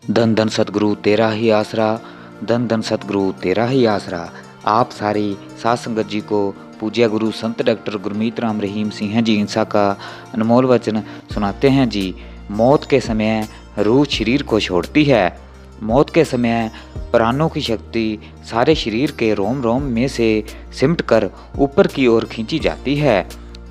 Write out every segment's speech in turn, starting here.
धन धन सतगुरु तेरा ही आसरा, धन धन सतगुरु तेरा ही आसरा। आप सारी साध संगत जी को पूज्य गुरु संत डॉक्टर गुरमीत राम रहीम सिंह जी इंसा का अनमोल वचन सुनाते हैं जी। मौत के समय रूह शरीर को छोड़ती है। मौत के समय प्राणों की शक्ति सारे शरीर के रोम रोम में से सिमट कर ऊपर की ओर खींची जाती है।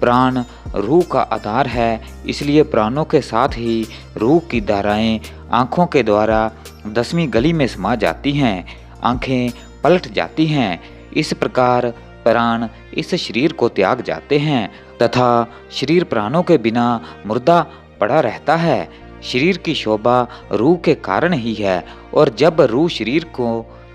प्राण रूह का आधार है, इसलिए प्राणों के साथ ही रूह की धाराएं आँखों के द्वारा 10वीं गली में समा जाती हैं। आँखें पलट जाती हैं। इस प्रकार प्राण इस शरीर को त्याग जाते हैं तथा शरीर प्राणों के बिना मुर्दा पड़ा रहता है। शरीर की शोभा रूह के कारण ही है, और जब रूह शरीर को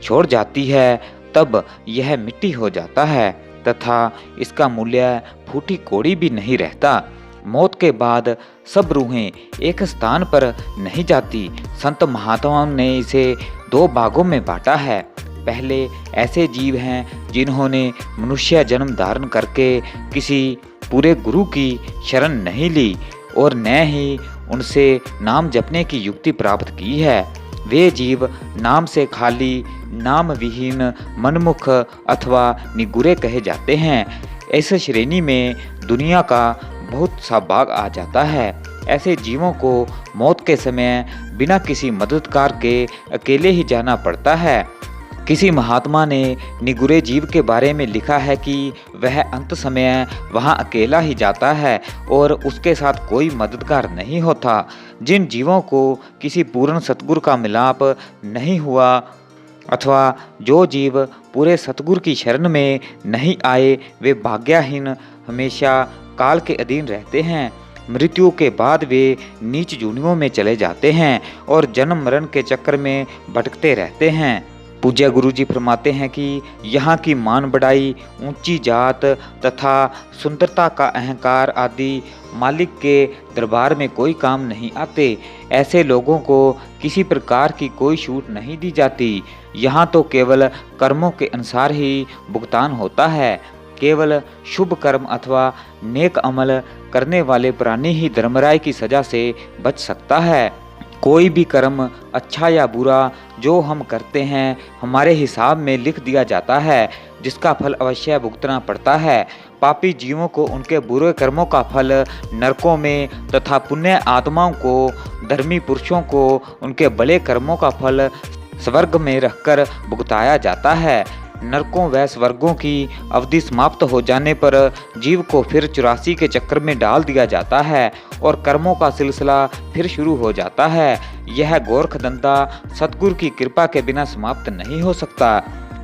छोड़ जाती है तब यह मिट्टी हो जाता है तथा इसका मूल्य फूटी कौड़ी भी नहीं रहता। मौत के बाद सब रूहें एक स्थान पर नहीं जाती। संत महात्माओं ने इसे 2 भागों में बांटा है। पहले ऐसे जीव हैं जिन्होंने मनुष्य जन्म धारण करके किसी पूरे गुरु की शरण नहीं ली और न ही उनसे नाम जपने की युक्ति प्राप्त की है। वे जीव नाम से खाली, नाम विहीन, मनमुख अथवा निगुरे कहे जाते हैं। इस श्रेणी में दुनिया का बहुत सा भाग आ जाता है। ऐसे जीवों को मौत के समय बिना किसी मददगार के अकेले ही जाना पड़ता है। किसी महात्मा ने निगुरे जीव के बारे में लिखा है कि वह अंत समय वहां अकेला ही जाता है और उसके साथ कोई मददगार नहीं होता। जिन जीवों को किसी पूर्ण सतगुरु का मिलाप नहीं हुआ अथवा जो जीव पूरे सतगुरु की शरण में नहीं आए, वे भाग्यहीन हमेशा काल के अधीन रहते हैं। मृत्यु के बाद वे नीच जूनियों में चले जाते हैं और जन्म मरण के चक्कर में भटकते रहते हैं। पूज्य गुरु जी फरमाते हैं कि यहाँ की मान बढ़ाई, ऊंची जात तथा सुंदरता का अहंकार आदि मालिक के दरबार में कोई काम नहीं आते। ऐसे लोगों को किसी प्रकार की कोई छूट नहीं दी जाती। यहाँ तो केवल कर्मों के अनुसार ही भुगतान होता है। केवल शुभ कर्म अथवा नेक अमल करने वाले प्राणी ही धर्मराय की सजा से बच सकता है। कोई भी कर्म अच्छा या बुरा जो हम करते हैं हमारे हिसाब में लिख दिया जाता है, जिसका फल अवश्य भुगतना पड़ता है। पापी जीवों को उनके बुरे कर्मों का फल नरकों में तथा पुण्य आत्माओं को, धर्मी पुरुषों को उनके भले कर्मों का फल स्वर्ग में रखकर भुगताया जाता है। नरकों व स्वर्गों की अवधि समाप्त हो जाने पर जीव को फिर 84 के चक्कर में डाल दिया जाता है और कर्मों का सिलसिला फिर शुरू हो जाता है। यह गोरख धंधा सतगुरु की कृपा के बिना समाप्त नहीं हो सकता।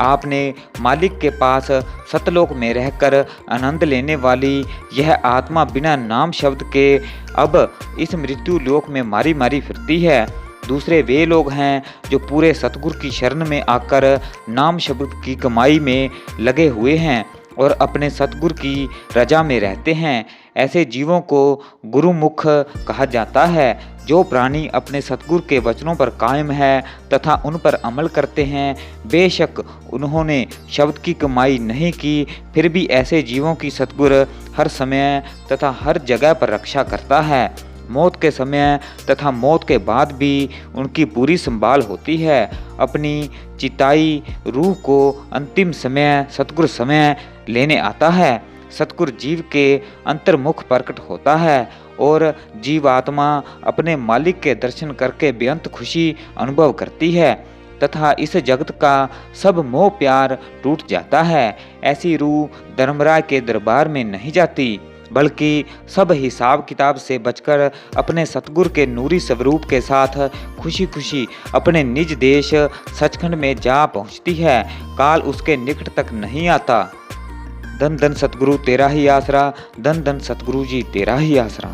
आपने मालिक के पास सतलोक में रहकर आनंद लेने वाली यह आत्मा बिना नाम शब्द के अब इस मृत्यु लोक में मारी मारी फिरती है। दूसरे वे लोग हैं जो पूरे सतगुरु की शरण में आकर नाम शब्द की कमाई में लगे हुए हैं और अपने सतगुरु की रजा में रहते हैं। ऐसे जीवों को गुरुमुख कहा जाता है। जो प्राणी अपने सतगुरु के वचनों पर कायम है तथा उन पर अमल करते हैं, बेशक उन्होंने शब्द की कमाई नहीं की, फिर भी ऐसे जीवों की सतगुरु हर समय तथा हर जगह पर रक्षा करता है। मौत के समय तथा मौत के बाद भी उनकी पूरी संभाल होती है। अपनी चिताई रूह को अंतिम समय सतगुरु समय लेने आता है। सतगुरु जीव के अंतर्मुख प्रकट होता है और जीवात्मा अपने मालिक के दर्शन करके बेअंत खुशी अनुभव करती है तथा इस जगत का सब मोह प्यार टूट जाता है। ऐसी रूह धर्मराय के दरबार में नहीं जाती, बल्कि सब हिसाब किताब से बचकर अपने सतगुरु के नूरी स्वरूप के साथ खुशी खुशी अपने निज देश सचखंड में जा पहुंचती है। काल उसके निकट तक नहीं आता। धन धन सतगुरु तेरा ही आसरा, धन धन सतगुरु जी तेरा ही आसरा।